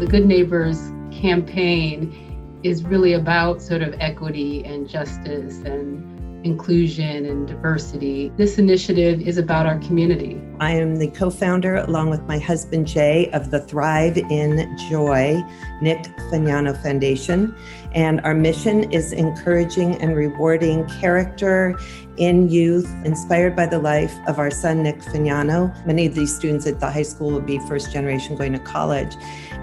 Good Neighbors campaign is really about sort of equity and justice and inclusion and diversity. This initiative is about our community. I am the co-founder, along with my husband Jay, of the Thrive in Joy Nick Fagnano Foundation. And our mission is encouraging and rewarding character in youth, inspired by the life of our son, Nick Fagnano. Many of these students at the high school will be first generation going to college.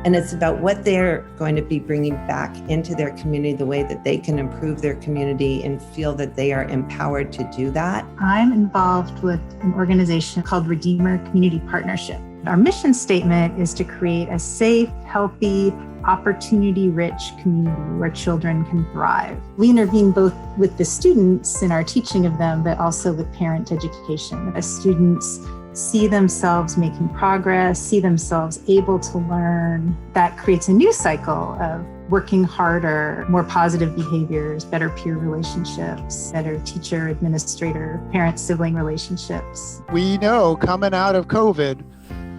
And it's about what they're going to be bringing back into their community, the way that they can improve their community and feel that they are empowered to do that. I'm involved with an organization called Redeemer Community Partnership. Our mission statement is to create a safe, healthy, opportunity-rich community where children can thrive. We intervene both with the students in our teaching of them, but also with parent education. As students see themselves making progress, see themselves able to learn, that creates a new cycle of working harder, more positive behaviors, better peer relationships, better teacher, administrator, parent-sibling relationships. We know coming out of COVID,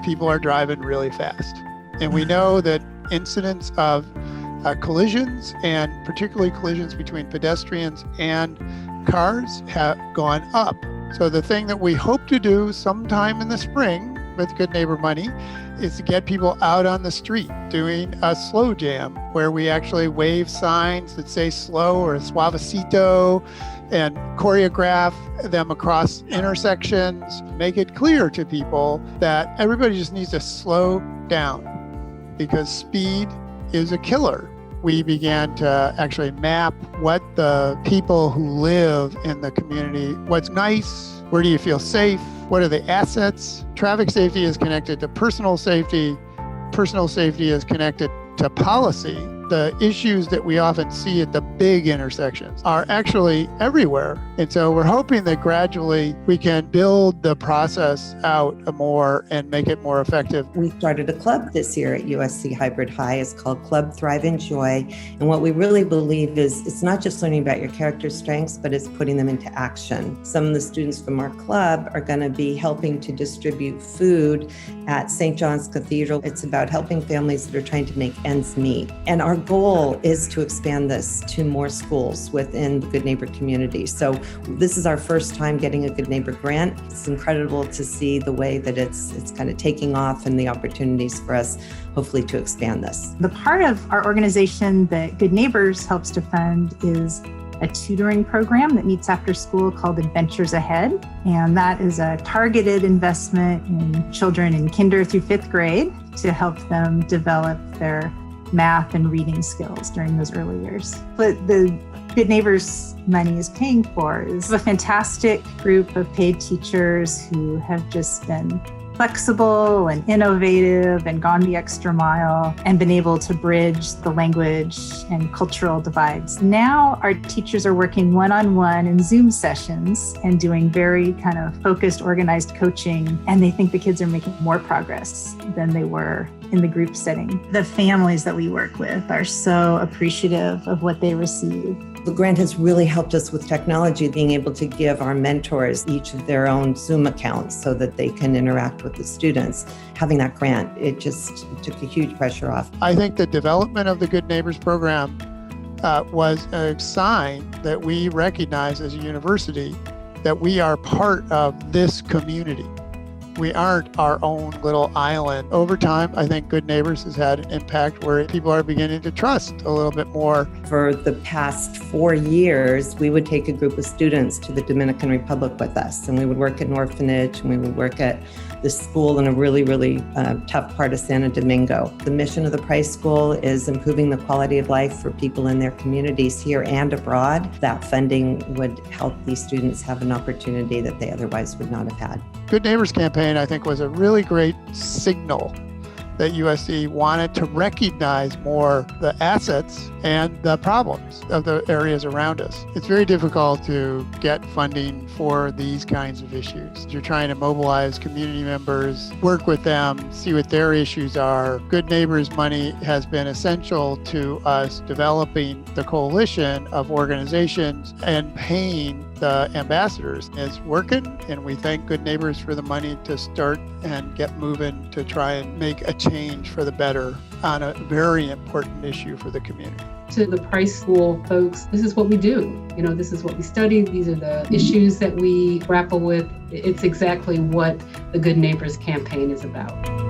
people are driving really fast. And we know that incidents of collisions, and particularly collisions between pedestrians and cars, have gone up. So the thing that we hope to do sometime in the spring with Good Neighbor money is to get people out on the street doing a slow jam, where we actually wave signs that say slow or suavecito and choreograph them across intersections, make it clear to people that everybody just needs to slow down because speed is a killer. We began to actually map what the people who live in the community, what's nice, where do you feel safe, what are the assets. Traffic safety is connected to personal safety. Personal safety is connected to policy. The issues that we often see at the big intersections are actually everywhere. And so we're hoping that gradually we can build the process out more and make it more effective. We started a club this year at USC Hybrid High. It's called Club Thrive in Joy. And what we really believe is it's not just learning about your character strengths, but it's putting them into action. Some of the students from our club are going to be helping to distribute food at St. John's Cathedral. It's about helping families that are trying to make ends meet. And our goal is to expand this to more schools within the Good Neighbor community. So this is our first time getting a Good Neighbor grant. It's incredible to see the way that it's kind of taking off and the opportunities for us, hopefully, to expand this. The part of our organization that Good Neighbors helps to fund is a tutoring program that meets after school called Adventures Ahead. And that is a targeted investment in children in kinder through fifth grade to help them develop their math and reading skills during those early years. What the Good Neighbors money is paying for is a fantastic group of paid teachers who have just been flexible and innovative and gone the extra mile and been able to bridge the language and cultural divides. Now our teachers are working one-on-one in Zoom sessions and doing very kind of focused, organized coaching, and they think the kids are making more progress than they were in the group setting. The families that we work with are so appreciative of what they receive. The grant has really helped us with technology, being able to give our mentors each of their own Zoom accounts so that they can interact with the students. Having that grant, it just took a huge pressure off. I think the development of the Good Neighbors program was a sign that we recognize as a university that we are part of this community. We aren't our own little island. Over time, I think Good Neighbors has had an impact where people are beginning to trust a little bit more. For the past 4 years, we would take a group of students to the Dominican Republic with us, and we would work at an orphanage, and we would work at the school in a really, really tough part of Santo Domingo. The mission of the Price School is improving the quality of life for people in their communities here and abroad. That funding would help these students have an opportunity that they otherwise would not have had. Good Neighbors campaign, I think, was a really great signal that USC wanted to recognize more the assets and the problems of the areas around us. It's very difficult to get funding for these kinds of issues. You're trying to mobilize community members, work with them, see what their issues are. Good Neighbors money has been essential to us developing the coalition of organizations and paying the ambassadors is working, and we thank Good Neighbors for the money to start and get moving to try and make a change for the better on a very important issue for the community. To the Price School folks, this is what we do. This is what we study. These are the issues that we grapple with. It's exactly what the Good Neighbors campaign is about.